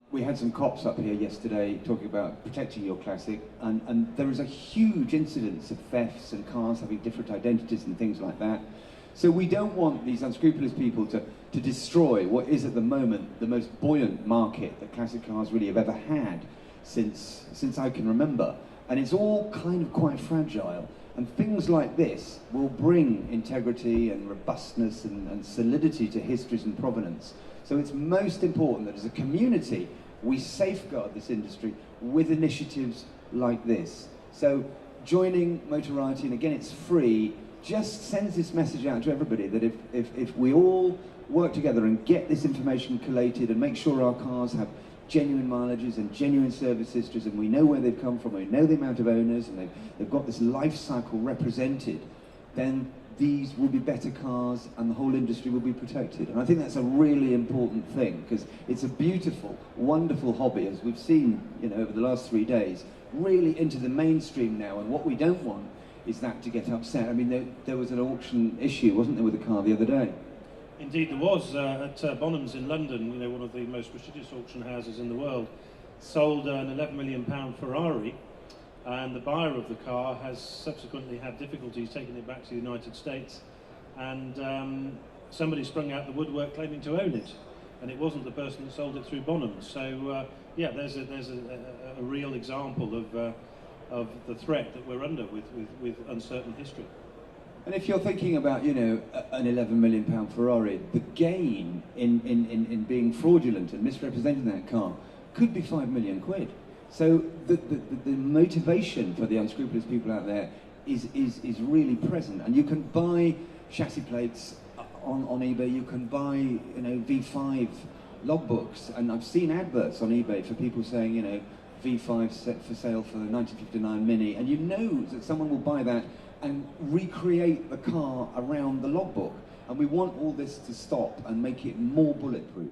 We had some cops up here yesterday talking about protecting your classic, and there is a huge incidence of thefts and cars having different identities and things like that. So we don't want these unscrupulous people to destroy what is at the moment the most buoyant market that classic cars really have ever had since I can remember. And it's all kind of quite fragile. And things like this will bring integrity and robustness and solidity to histories and provenance. So it's most important that as a community, we safeguard this industry with initiatives like this. So joining Motoriety, and again it's free, just sends this message out to everybody that if we all work together and get this information collated and make sure our cars have genuine mileages and genuine service histories, and we know where they've come from, we know the amount of owners, and they've got this life cycle represented, then these will be better cars and the whole industry will be protected. And I think that's a really important thing, because it's a beautiful, wonderful hobby, as we've seen, you know, over the last 3 days, really into the mainstream now. And what we don't want is that to get upset. I mean, there was an auction issue, wasn't there, with a car the other day? Indeed there was, at Bonhams in London, you know, one of the most prestigious auction houses in the world, sold an £11 million Ferrari, and the buyer of the car has subsequently had difficulties taking it back to the United States, and somebody sprung out the woodwork claiming to own it, and it wasn't the person that sold it through Bonhams. So yeah, there's a real example of the threat that we're under with uncertain history. And if you're thinking about, you know, an £11 million Ferrari, the gain in being fraudulent and misrepresenting that car could be £5 million. So the motivation for the unscrupulous people out there is really present. And you can buy chassis plates on eBay, you can buy, you know, V5 logbooks, and I've seen adverts on eBay for people saying, you know, V5 set for sale for the 1959 Mini, and you know that someone will buy that and recreate the car around the logbook. And we want all this to stop and make it more bulletproof.